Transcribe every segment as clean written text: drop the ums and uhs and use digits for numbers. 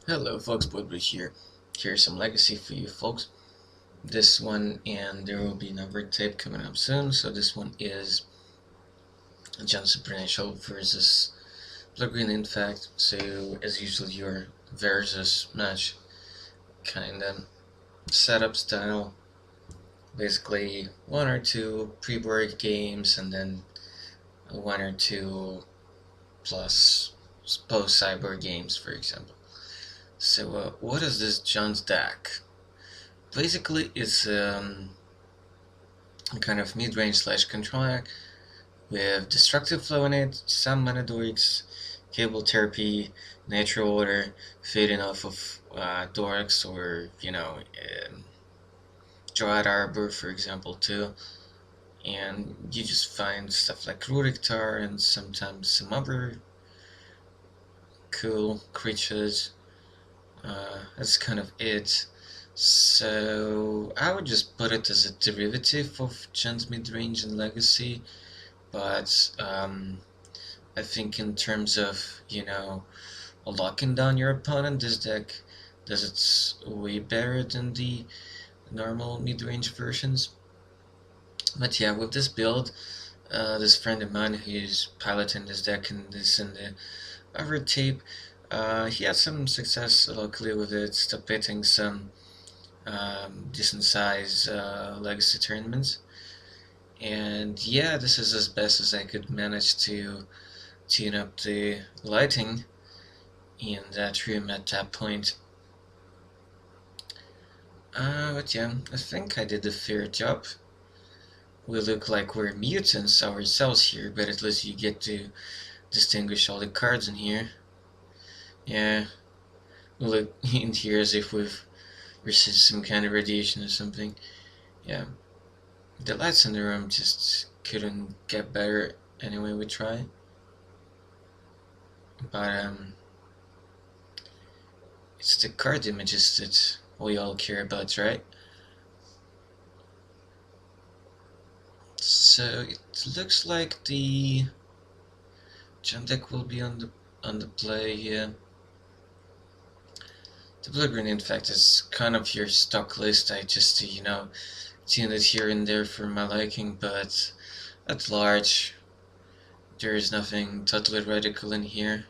Hello folks, Woodbridge here. Here's some legacy for you folks. This one, and there will be another tape coming up soon. So this one is John Supernatural versus Blue Green Infect. So as usual, your versus match kind of setup style. Basically, one or two pre-board games, and then one or two plus post cyber games, for example. So what is this John's deck? Basically, it's a kind of mid-range slash control deck with destructive flow in it, some mana dorks, cable therapy, natural order, fading off of dorks, or Dryad Arbor, for example, too. And you just find stuff like Ruriktar and sometimes some other cool creatures. That's kind of it. So I would just put it as a derivative of Gen's mid-range and Legacy, but I think in terms of, locking down your opponent, this deck does it way better than the normal mid-range versions. But yeah, with this build, this friend of mine who's piloting this deck and this in the other tape, he had some success locally with it, stop hitting some decent size legacy tournaments. And yeah, this is as best as I could manage to tune up the lighting in that room at that point. But yeah, I think I did a fair job. We look like we're mutants ourselves here, but at least you get to distinguish all the cards in here. Yeah, we look in here as if we've received some kind of radiation or something. Yeah, the lights in the room just couldn't get better anyway we try. But it's the card images that we all care about, right? So it looks like the gem deck will be on the play here. The blue-green Infect is kind of your stock list. I just tune it here and there for my liking, but at large there is nothing totally radical in here.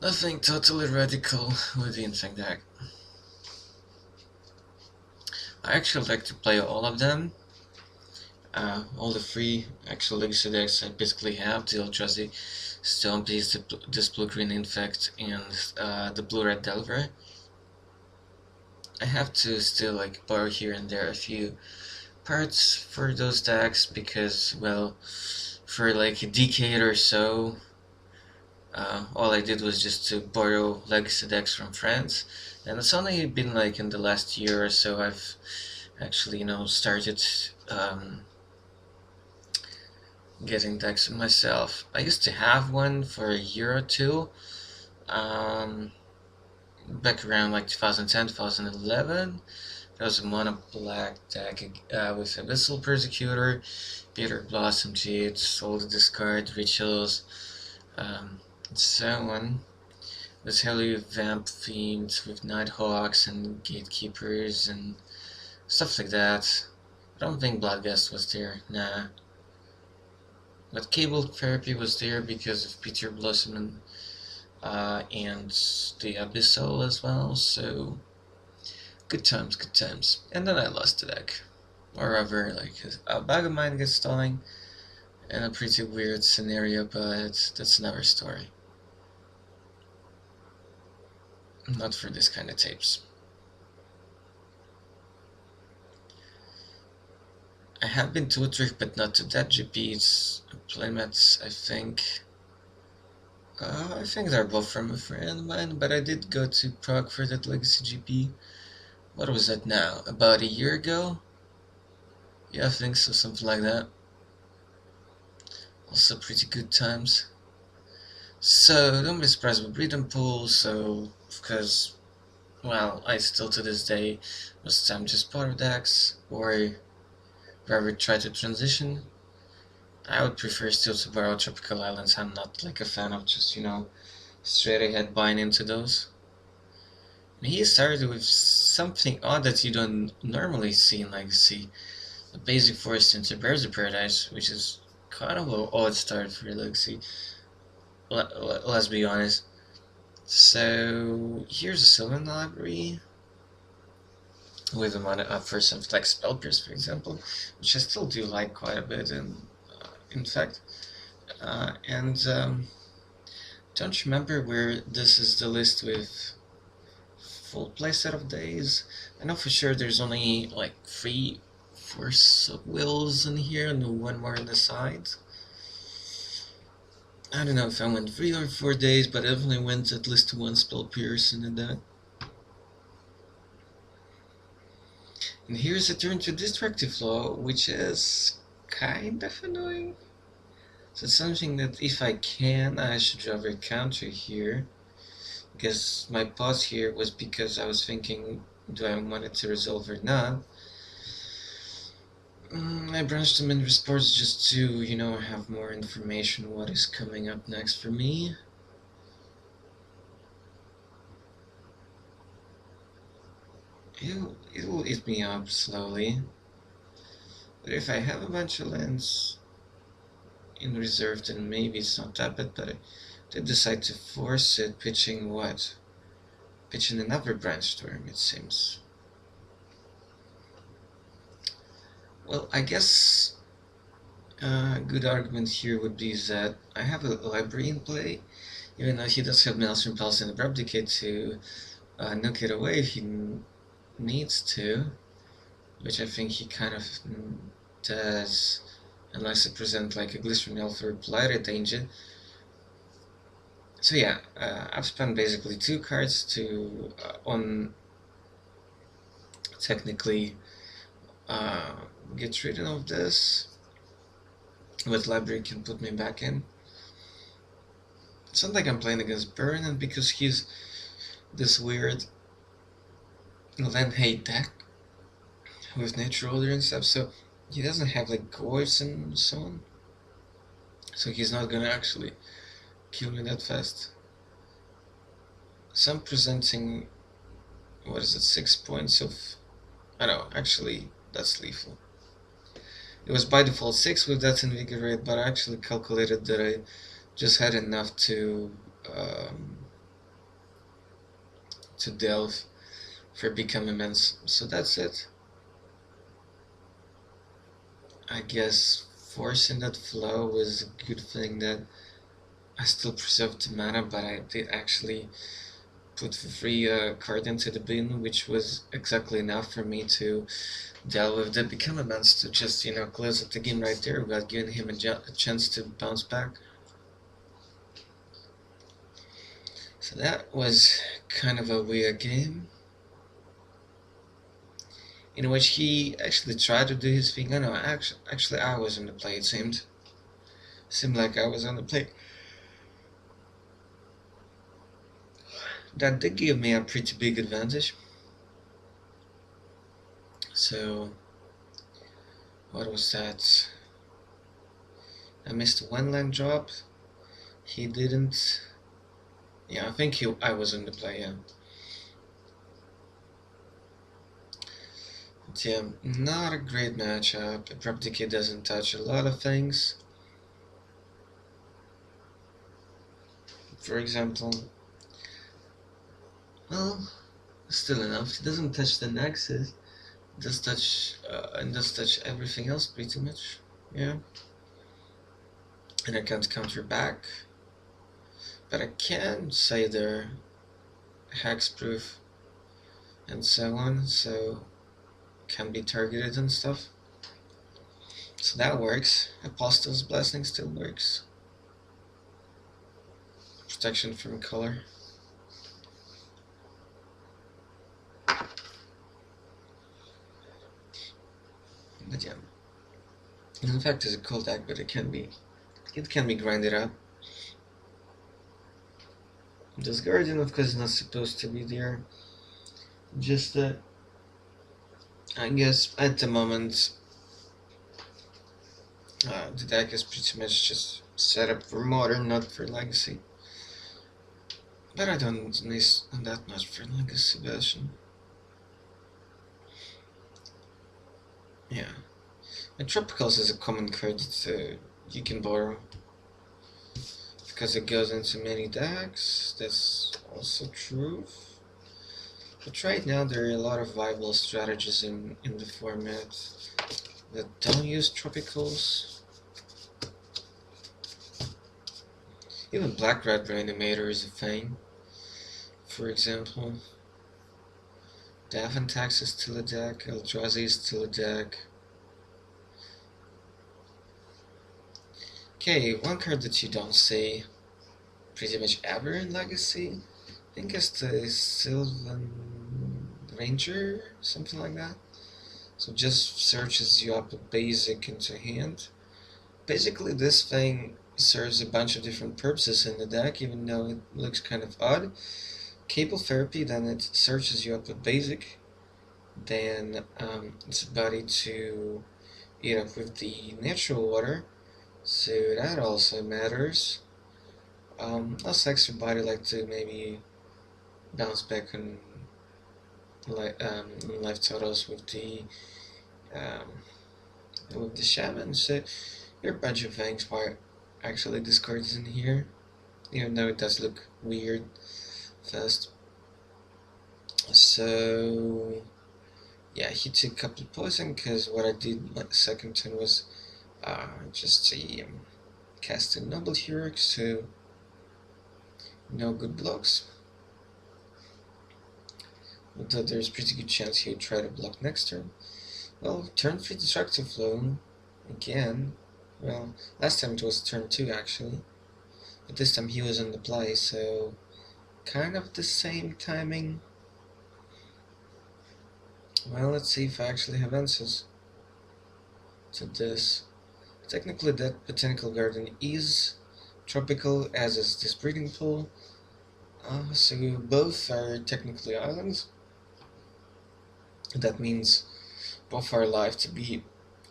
Nothing totally radical with the Infect deck. I actually like to play all of them. All the three actual legacy decks I basically have: the Eldrazi, Stone Beast, this blue-green Infect, and the blue-red Delver. I have to still borrow here and there a few parts for those decks because, well, for like a decade or so, all I did was just to borrow legacy decks from friends, and it's only been like in the last year or so I've actually started getting decks myself. I used to have one for a year or two, back around like 2010, 2011. That was a mono black deck with Abyssal Persecutor, Bitter Blossom Jades, all the discard rituals, and so on. It was heavily vamp themed with Nighthawks and Gatekeepers and stuff like that. I don't think Bloodgust was there, nah. But Cable Therapy was there because of Peter Blossom and the Abyssal as well, so good times, good times. And then I lost the deck. Or rather, like, a bag of mine gets stalling in a pretty weird scenario, but that's another story. Not for this kind of tapes. I have been to Utrecht, but not to that GP. It's playmats, I think. I think they're both from a friend of mine, but I did go to Prague for that Legacy GP. What was that now? About a year ago? Yeah, I think so, something like that. Also pretty good times. So, don't be surprised with Breeding Pool, so, because, well, I still to this day, most of the time just powder decks, or rather try to transition. I would prefer still to borrow tropical islands. I'm not like a fan of just, straight ahead buying into those. He started with something odd that you don't normally see in Legacy. A basic forest into Birds of Paradise, which is kind of an odd start for Legacy. Let's be honest. So here's a Sylvan library with a mana up for some like spell pierce, for example, which I still do like quite a bit. And in fact, and don't remember where this is the list with full playset of days. I know for sure there's only like 3 Force of Wills in here and one more on the side. I don't know if I went 3 or 4 days, but I definitely went at least one spell pierce in that. And here's a turn to Destructive Law, which is kind of annoying. So it's something that if I can, I should rather counter here. Because my pause here was because I was thinking, do I want it to resolve or not? I branched them in response just to, have more information what is coming up next for me. It'll eat me up slowly. But if I have a bunch of lands in reserve, then maybe it's not that bad, but I did decide to force it, pitching what? Pitching another Branchstorm, it seems. Well, I guess a good argument here would be that I have a library in play, even though he does have Maelstrom Pulse and Abrupt Decay to nuke it away if he needs to, which I think he kind of does, unless it presents like a Glycerin Elf or Blighted Danger. So yeah, I've spent basically 2 cards to on technically get rid of this. What library can put me back in. It's not like I'm playing against Burn, and because he's this weird land hate deck with Nature Order and stuff, so he doesn't have like Goyfs and so on. So he's not gonna actually kill me that fast. So I'm presenting, what is it, 6 points of, I know, actually that's lethal. It was by default 6 with that Invigorate, but I actually calculated that I just had enough to delve for Become Immense. So that's it. I guess forcing that flow was a good thing that I still preserved the mana, but I did actually put the free card into the bin, which was exactly enough for me to deal with the Become Immense to just, close up the game right there without giving him a chance to bounce back. So that was kind of a weird game, in which he actually tried to do his thing. I know, actually I was on the play, it seemed. Seemed like I was on the play. That did give me a pretty big advantage. So, what was that? I missed 1 land drop. He didn't. Yeah, I think I was on the play, yeah. But yeah, not a great matchup. Abrupt Decay doesn't touch a lot of things. For example, well, still enough. It doesn't touch the Nexus. It does touch, and does touch everything else pretty much. Yeah. And I can't counter back. But I can say they're hexproof and so on, so can be targeted and stuff. So that works. Apostle's Blessing still works. Protection from color. But yeah. Infect is a cool deck, but it can be grinded up. This Guardian, of course, is not supposed to be there. Just that, I guess, at the moment, The deck is pretty much just set up for modern, not for legacy. But I don't need that much for legacy version. Yeah. And Tropicals is a common card that you can borrow. Because it goes into many decks, that's also true. But right now there are a lot of viable strategies in the format that don't use Tropicals. Even Black-Red Reanimator is a thing. For example, Davantax is still a deck, Eldrazi is still a deck. Okay, one card that you don't see pretty much ever in Legacy, I think it's the Sylvan Ranger, something like that. So just searches you up a basic into hand. Basically this thing serves a bunch of different purposes in the deck, even though it looks kind of odd. Cable Therapy, then it searches you up a basic. Then it's a body to eat up with the natural water, so that also matters. Also extra body like to maybe bounce back on life totals um, with the shaman. So there are a bunch of things why actually this card is in here, even though it does look weird first. So yeah, he took a couple of poison because what I did my second turn was just a casting Noble Heroic, so no good blocks. Although there's a pretty good chance he'll try to block next turn. Well, turn 3 Destructive Flow again. Well, last time it was turn 2 actually, but this time he was in the play, so kind of the same timing. Well, let's see if I actually have answers to this. Technically that Botanical Garden is tropical, as is this breeding pool. So both are technically islands. That means both are alive to be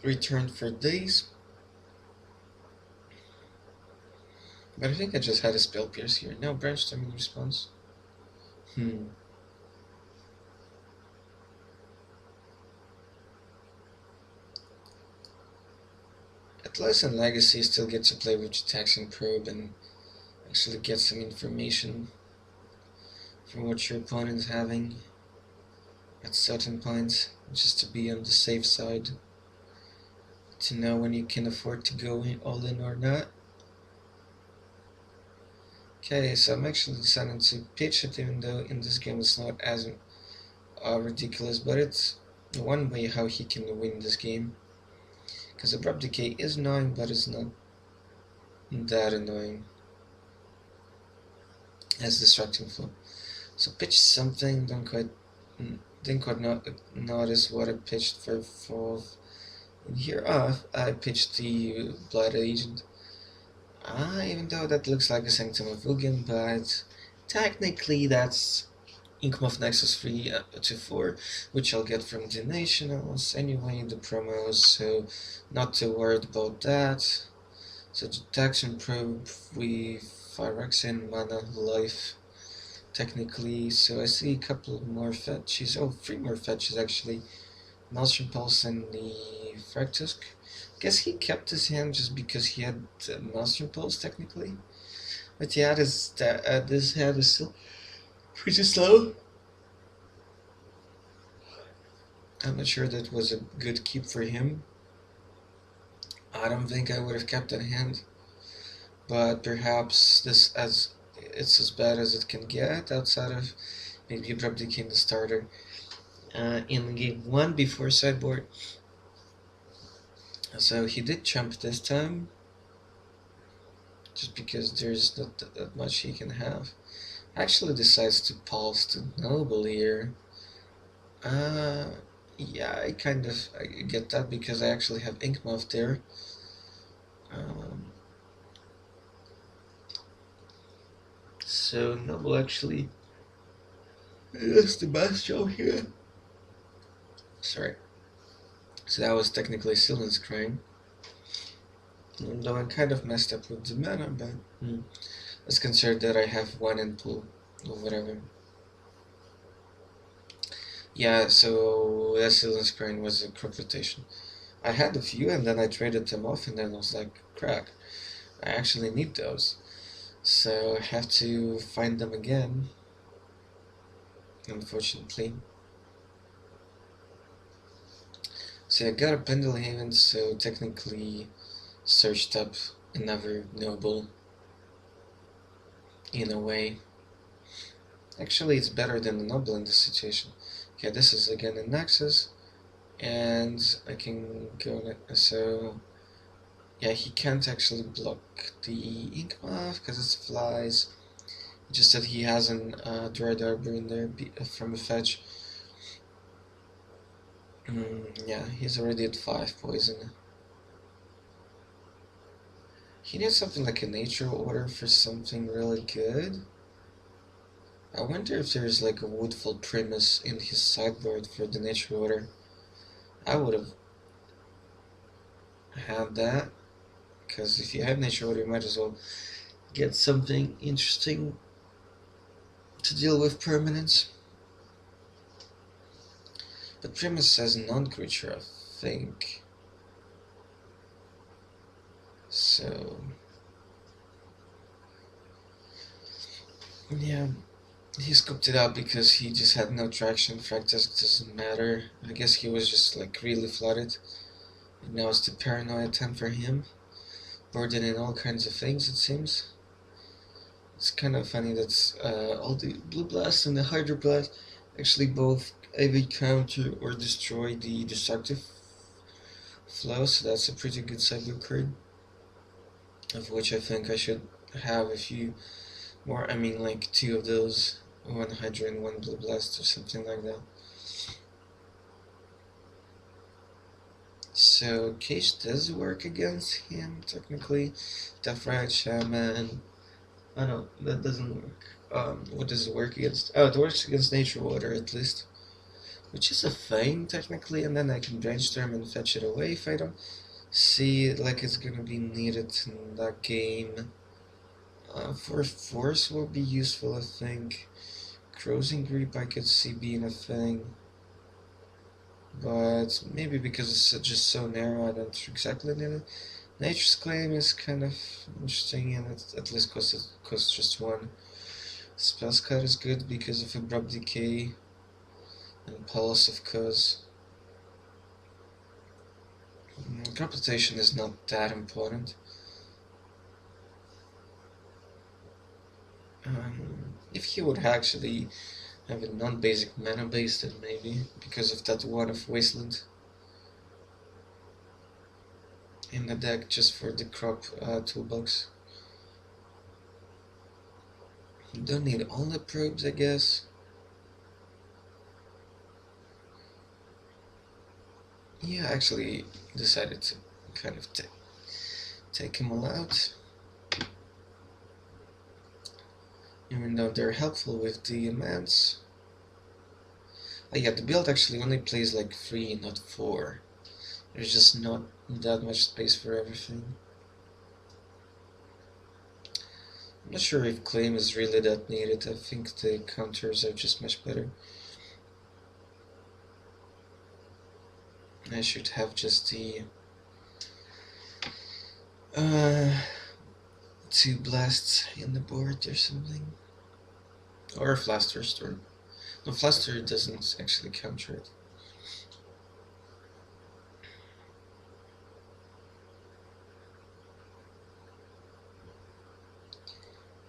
returned for days. But I think I just had a Spell Pierce here. No, Brainstorming response. At least in Legacy you still get to play with your Taxing Probe and actually get some information from what your opponent is having at certain points, just to be on the safe side, to know when you can afford to go all in or not. Okay, so I'm actually deciding to pitch it, even though in this game it's not as ridiculous, but it's one way how he can win this game. Because Abrupt Decay is annoying, but it's not that annoying as Destructing Flow. So pitch something, didn't quite notice what I pitched for 4th. And here off, I pitched the Blood Agent. Even though that looks like a Sanctum of Ugin, but technically that's Income of Nexus 3 to 4, which I'll get from the Nationals anyway, the promos, so not too worried about that. So the Taxon Probe with Phyrexian, Mana, Life, technically, so I see a couple more fetches, 3 more fetches actually. Maelstrom Pulse and the Fractusk. Guess he kept his hand just because he had Maelstrom Pulse technically. But yeah, this hand is still pretty slow. I'm not sure that was a good keep for him. I don't think I would have kept that hand. But perhaps it's as bad as it can get outside of maybe Abrupt Decay in the starter. In game 1 before sideboard. So he did jump this time, just because there's not that much he can have. Actually decides to pulse to Noble here. Yeah, I get that because I actually have Inkmoth there. So Noble actually does the best job here. Sorry. So that was technically Sylvan's Crime. Though I'm kind of messed up with the mana, but let's consider that I have one in pool or whatever. Yeah, so that ceiling screen was a crop rotation. I had a few and then I traded them off and then I was like, crack, I actually need those. So I have to find them again, unfortunately. So I got a Pendelhaven, so technically searched up another noble in a way. Actually, it's better than a noble in this situation. Okay, this is again a Nexus, and I can go. So yeah, he can't actually block the ink moth because it flies. Just that he has an Dread Arbor in there from a fetch. Yeah, he's already at 5 poison. He needs something like a nature order for something really good. I wonder if there's like a Woodfall Primus in his sideboard for the nature order. I would have had that, because if you have nature order, you might as well get something interesting to deal with permanence. But Primus has non-creature, I think. So yeah, he scoped it out because he just had no traction. Fractus doesn't matter. I guess he was just like really flooded. And now it's the paranoia time for him. Burden in all kinds of things, it seems. It's kind of funny that all the Blue Blast and the Hydro Blast actually both either counter or destroy the destructive flow, so that's a pretty good sideboard card. Of which I think I should have a few more. I mean, like 2 of those, 1 Hydro and 1 Blue Blast or something like that. So Cage does work against him, technically. Death Ride, Shaman. Oh no, that doesn't work. What does it work against? Oh, it works against Nature Water at least. Which is a thing, technically, and then I can Brainstorm and fetch it away if I don't see it like it's gonna be needed in that game. For Force will be useful, I think. Crossing Grip I could see being a thing. But maybe because it's just so narrow, I don't exactly need it. Nature's Claim is kind of interesting, and it at least costs just 1. Spellscut is good because of Abrupt Decay and Pulse, of course. Computation is not that important. If he would actually have a non-basic mana base, then maybe, because of that one of Wasteland in the deck just for the crop toolbox. You don't need all the probes, I guess. Yeah, I actually decided to kind of take them all out. Even though they're helpful with the immense. Oh yeah, the build actually only plays like 3, not 4. There's just not that much space for everything. I'm not sure if claim is really that needed. I think the counters are just much better. I should have just the 2 blasts in the board or something. Or a Flaster Storm. No, Flaster doesn't actually counter it.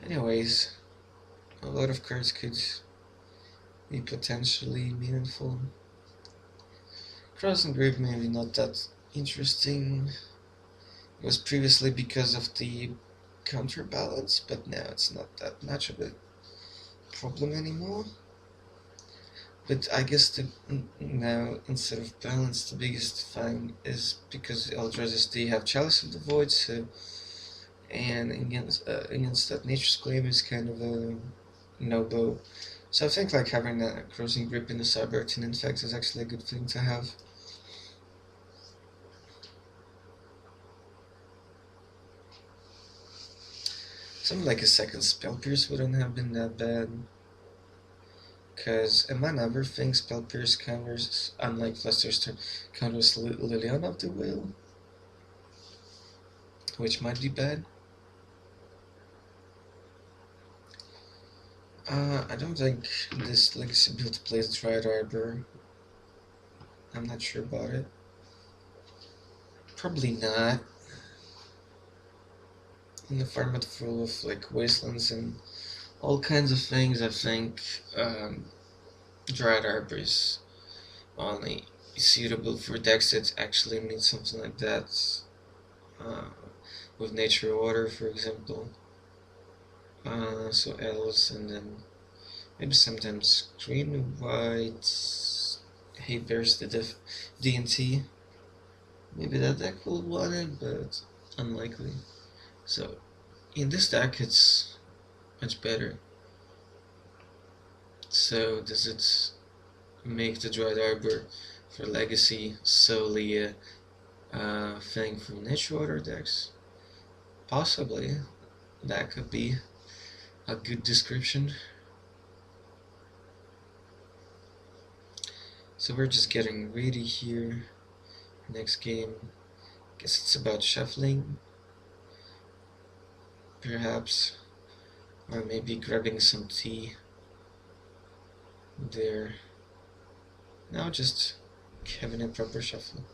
Anyways, a lot of cards could be potentially meaningful. Cross and Grip maybe not that interesting. It was previously because of the counterbalance, but now it's not that much of a problem anymore. But I guess now, instead of balance, the biggest thing is because Eldrazi's they have Chalice of the Void, so, and against that Nature's Claim is kind of a no-go. So I think like having a Crossing Grip in the Cyber in Infect is actually a good thing to have. Something like a second Spell Pierce wouldn't have been that bad. Because among other things, Spell Pierce counters, unlike Fluster's turn, counters Liliana of the Whale, which might be bad. I don't think this Legacy build plays Dryad Arbor. I'm not sure about it. Probably not. In a format full of like wastelands and all kinds of things, I think Dryad Arbor is only suitable for decks that actually need something like that. Uh, with Nature Water, for example. So Elves, and then maybe sometimes green, white. Hey, there's the DNT. Maybe that deck will want it, but unlikely. So in this deck, it's much better. So does it make the Dryad Arbor for Legacy solely a thing from Nature Water decks? Possibly. That could be a good description. So we're just getting ready here. Next game, guess it's about shuffling, perhaps, or maybe grabbing some tea there. Now just having a proper shuffle.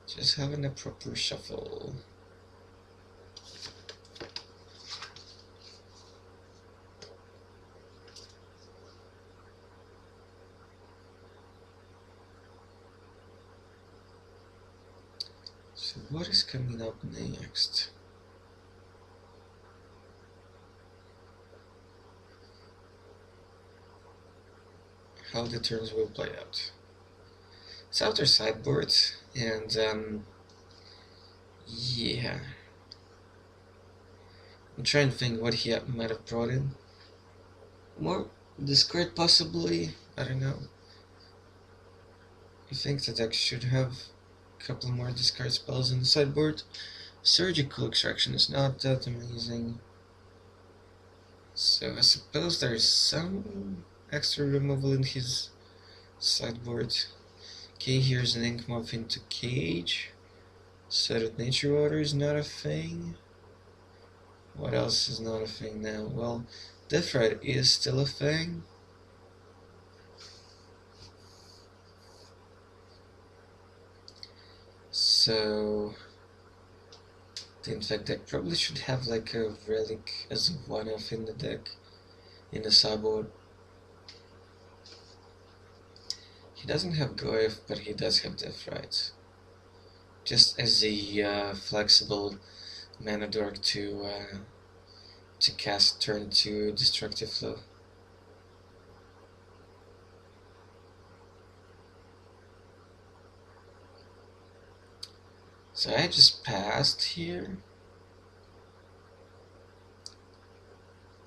Just having a proper shuffle. So what is coming up next? How the turns will play out. It's outer sideboard, and yeah. I'm trying to think what he might have brought in. More discard, possibly. I don't know. You think the deck should have a couple more discard spells in the sideboard? Surgical Extraction is not that amazing. So I suppose there's some extra removal in his sideboard. Okay, here's an Ink Moth into Cage. So that Nature Water is not a thing. What else is not a thing now? Well, Death Ride is still a thing. So the Infect deck probably should have like a Relic as a one-off in the deck, in the sideboard. He doesn't have Goyf, but he does have Death Ride. Just as a flexible mana dork to cast turn 2 Destructive Flow. So I just passed here.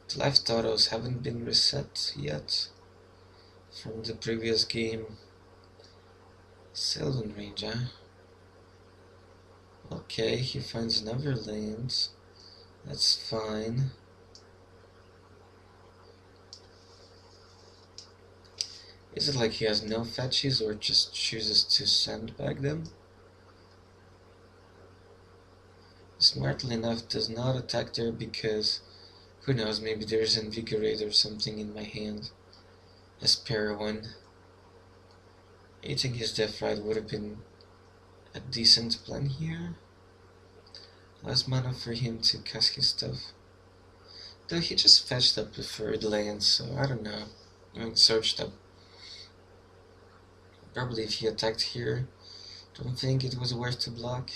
The life totals haven't been reset yet from the previous game. Sylvan Range, huh? Okay, he finds another land. That's fine. Is it like he has no fetches or just chooses to sandbag them? Smartly enough does not attack there because, who knows, maybe there's Invigorate or something in my hand. A spare one. Eating his Death Ride would have been a decent plan here. Less mana for him to cast his stuff. Though he just fetched up the third land, so I don't know. I mean, searched up. Probably if he attacked here, don't think it was worth to block.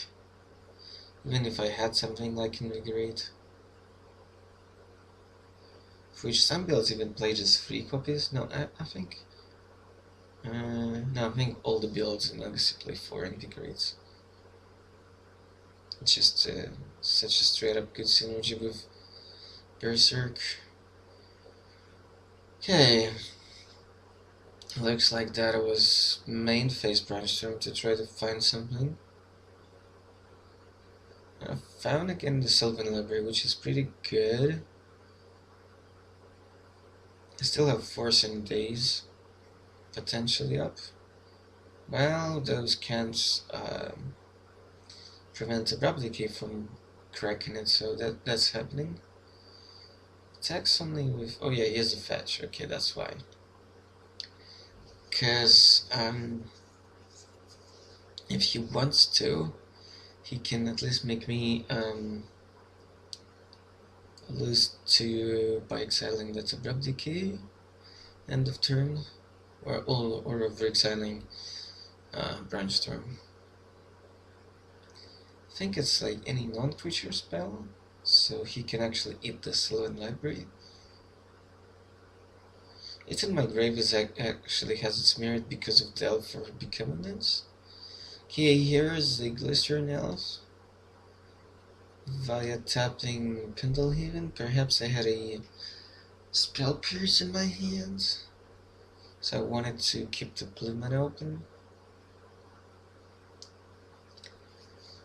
Even if I had something like Invigorate. Which some builds even play just 3 copies. No, I think... no, I think all the builds in Legacy play 4 Invigorates. It's just such a straight up good synergy with Berserk. Okay. Looks like that was main phase Brainstorm to try to find something. I found again the Sylvan Library, which is pretty good. I still have 4 days potentially up. Well, those can't prevent Abrupt Decay from cracking it, so that's happening. Attacks only with... Oh yeah, he has a fetch. Okay, that's why. Because if he wants to, he can at least make me lose to by exiling that Abrupt Decay end of turn, or over exiling Brainstorm. I think it's like any non-creature spell, so he can actually eat the Sylvan Library. It in my grave is actually has its merit because of the elf for becoming it. Okay, here is the Glycerin Elf. Via tapping Pendlehaven, perhaps I had a Spell Pierce in my hands, so I wanted to keep the blue mana open.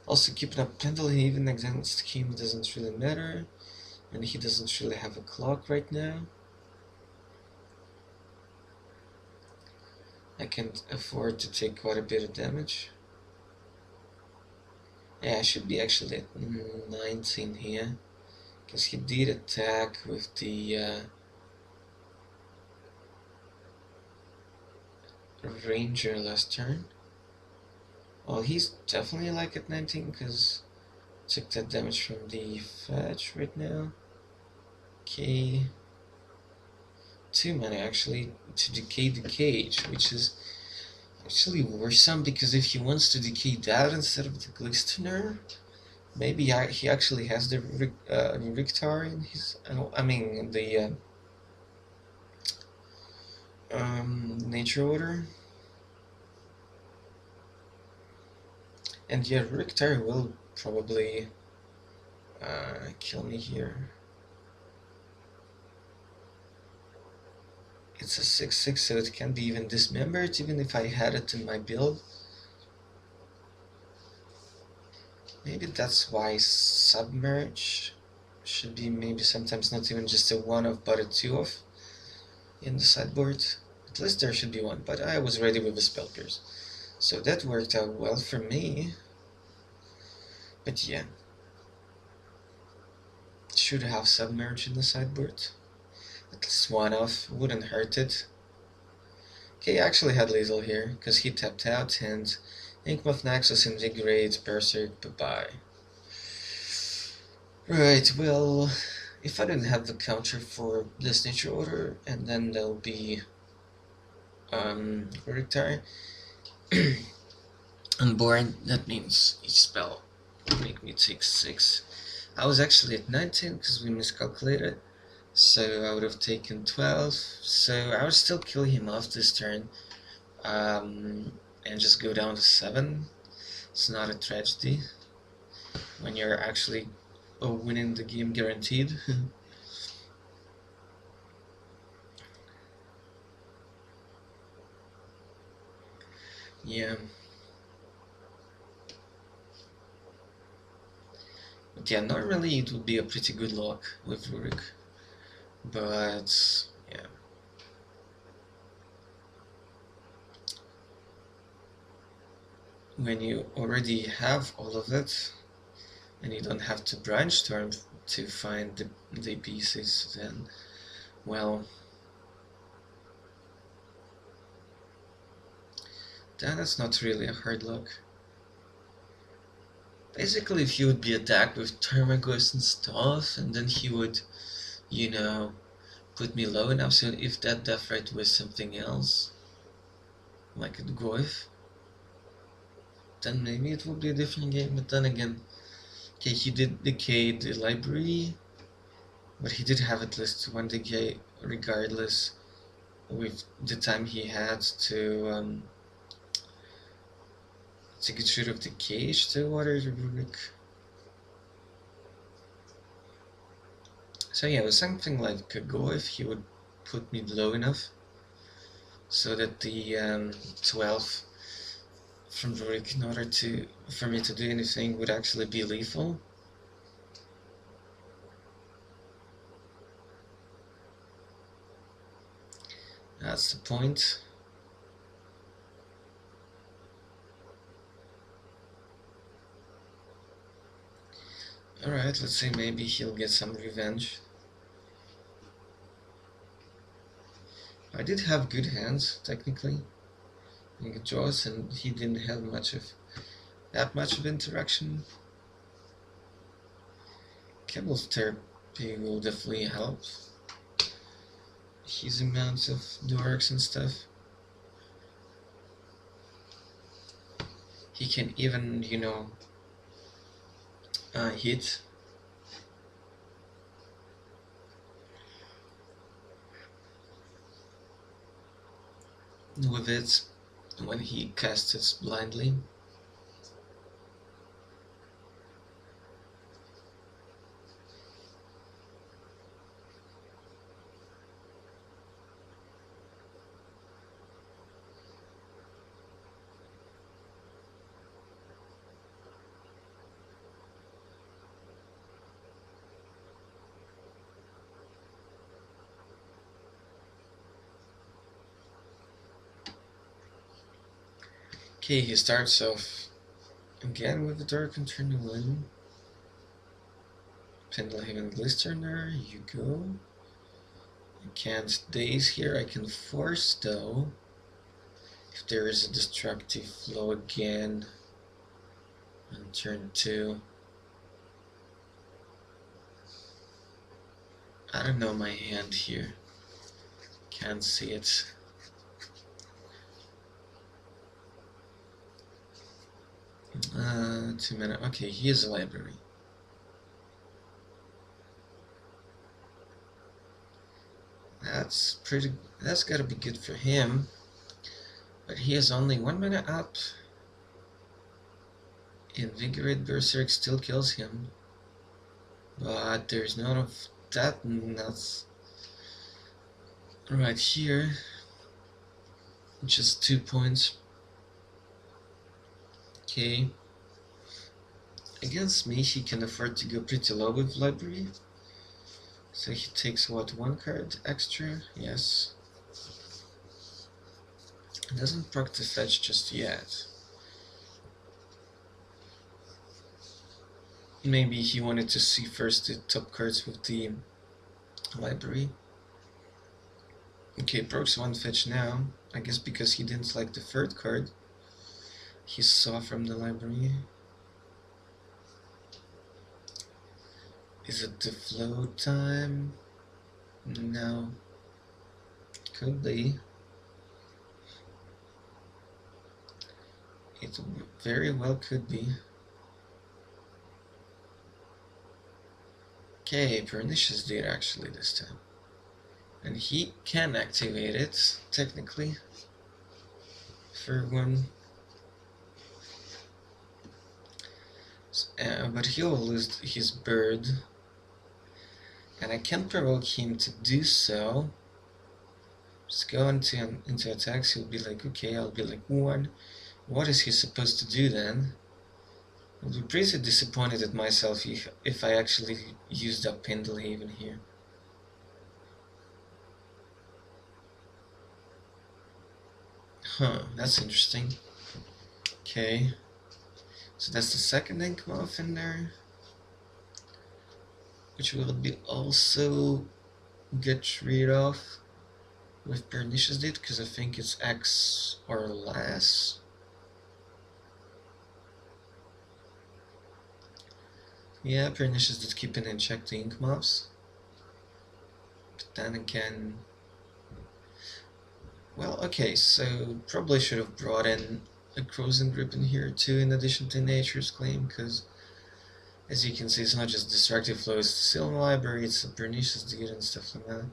Also, keeping up Pendlehaven against him doesn't really matter, and he doesn't really have a clock right now. I can't afford to take quite a bit of damage. Yeah, I should be actually at 19 here, because he did attack with the Ranger last turn. Well, he's definitely like at 19, because took that damage from the fetch right now. Okay. 2 mana actually to decay the cage, which is actually worrisome, because if he wants to decay that instead of the Glistener, maybe he actually has the Rictar in his... I mean, the Nature Order. And yeah, Rictar will probably kill me here. It's a 6/6, so it can be even dismembered, even if I had it in my build. Maybe that's why Submerge should be maybe sometimes not even just a 1-off, but a 2-off in the sideboard. At least there should be one, but I was ready with the Spell Pierce, so that worked out well for me. But yeah, should have Submerge in the sideboard. At least 1-off, wouldn't hurt it. Okay, I actually had lethal here, because he tapped out, and Inkmoth Naxos, Invigorate, Berserk, bye-bye. Right, well, if I didn't have the counter for this Nature Order, and then there'll be Rictar unborn, that means each spell will make me take 6. I was actually at 19 because we miscalculated, so I would have taken 12, so I would still kill him off this turn, and just go down to 7. It's not a tragedy when you're actually winning the game guaranteed. Yeah. But yeah, normally it would be a pretty good lock with Rurik, but yeah. When you already have all of it, and you don't have to brainstorm to find the pieces, then, well, then it's not really a hard lock. Basically, if he would be attacked with Termagos and stuff, and then he would, you know, put me low enough, so if that death rate was something else, like a Goif, then maybe it would be a different game. But then again, okay, he did decay the library, but he did have at least 1 decay regardless, with the time he had to get rid of the cage to water the Rubik. So yeah, it was something like a Goif. He would put me low enough so that the 12 from Rurik, in order for me to do anything, would actually be lethal. That's the point. Alright, let's see, maybe he'll get some revenge. I did have good hands, technically, in good draws, and he didn't have that much of interaction. Campbell's therapy will definitely help. His amounts of dorks and stuff. He can even, hit. With it when he casts it blindly. Okay, he starts off again with the Dark Internal Limb. Pendlehaven Glistener, you go. I can't daze here, I can force though. If there is a destructive flow again on turn 2. I don't know my hand here. Can't see it. Two minutes. Okay, here's a library. That's gotta be good for him. But he has only 1 minute up. Invigorate Berserk still kills him. But there's none of that nuts right here. Just 2 points. Okay. Against me, he can afford to go pretty low with library. So he takes what, 1 card extra? Yes. Doesn't proc the fetch just yet. Maybe he wanted to see first the top cards with the library. Okay, procs 1 fetch now. I guess because he didn't like the 3rd card he saw from the library. Is it the flow time? No. Could be. It very well could be. Okay, Pernicious did actually this time. And he can activate it, technically. For one. But he'll lose his bird. And I can provoke him to do so. Just go into attacks, he'll be like, okay, I'll be like 1. What is he supposed to do then? I'll be pretty disappointed at myself if I actually used up Pendlehaven here. Huh, that's interesting. Okay. So that's the second ink moth in there. Which will be also get rid of with Pernicious Deed, because I think it's X or less. Yeah, Pernicious did keep in check the ink mobs. But then again... Well, okay, so probably should have brought in a Frozen Grip in here too, in addition to Nature's Claim, because as you can see, it's not just Destructive Flow, it's still in the library, it's a Pernicious Deed and stuff like that.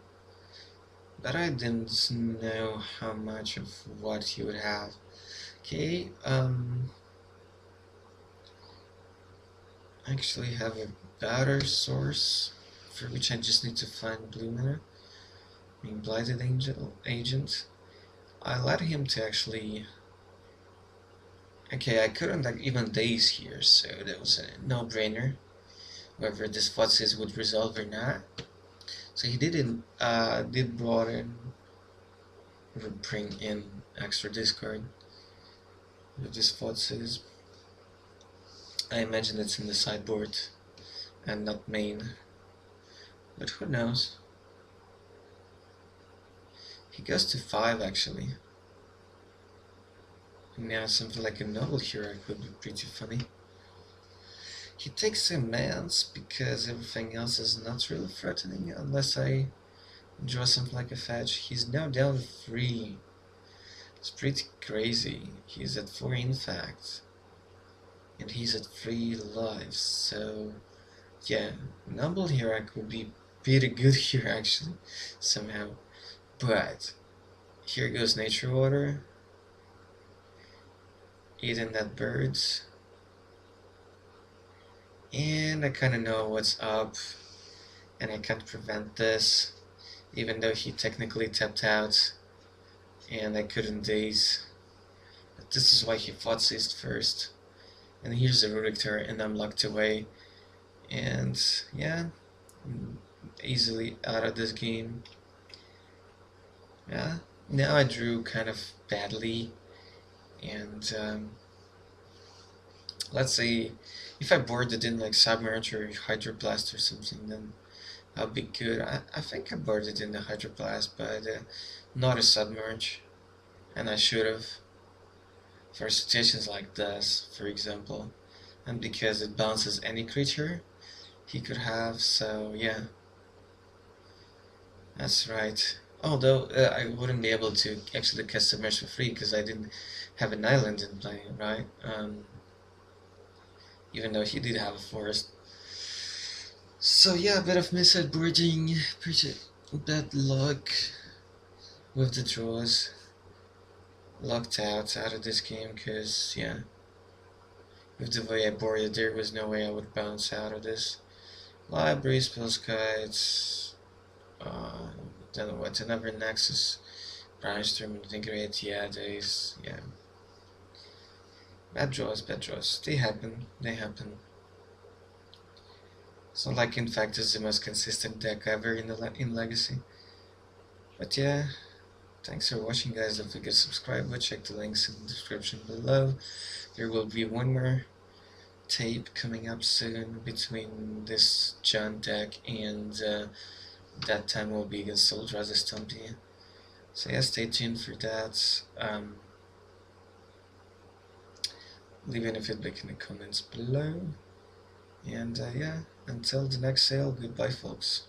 But I didn't know how much of what he would have. Okay, I actually have a better source, for which I just need to find blue mana. I mean, Blighted Agent. I let him to actually... Okay, I couldn't even daze here, so that was a no-brainer. Whether this Futsis would resolve or not. So he did brought in would bring in extra discard with this Thoughtseize. I imagine it's in the sideboard and not main, but who knows? He goes to 5 actually. Now something like a noble hero could be pretty funny. He takes immense because everything else is not really threatening unless I draw something like a fetch. He's now down to 3. It's pretty crazy. He's at 4 Infect. And he's at 3 lives, so yeah, Noble Hero would be pretty good here actually, somehow. But here goes Nature Water, eating that bird, and I kinda know what's up, and I can't prevent this, even though he technically tapped out, and I couldn't daze. But this is why he fought seized first. And here's a Rudictor, and I'm locked away. And yeah, I'm easily out of this game. Yeah, now I drew kind of badly, and let's say if I boarded in like Submerge or Hydroblast or something, then I'll be good. I think I boarded in the Hydroblast, but not a Submerge, and I should have for situations like this, for example, and because it bounces any creature he could have, so yeah, that's right. Although I wouldn't be able to actually cast Submerge for free because I didn't have an island in play, right? Even though he did have a forest. So yeah, a bit of misheadboarding, pretty bad luck with the draws. Locked out of this game because, yeah, with the way I boarded, there was no way I would bounce out of this. Library, Spells Guides, then what, another Nexus, Brainstorm, Integrate, yeah, days, yeah. Bad draws, bad draws. They happen, they happen. It's not like Infect is the most consistent deck ever in Legacy. But yeah, thanks for watching guys. Don't forget to subscribe, check the links in the description below. There will be one more tape coming up soon between this John deck and that time will be against Soldraza Stumpy. So yeah, stay tuned for that. Leave any feedback in the comments below. And yeah, until the next sale, goodbye folks.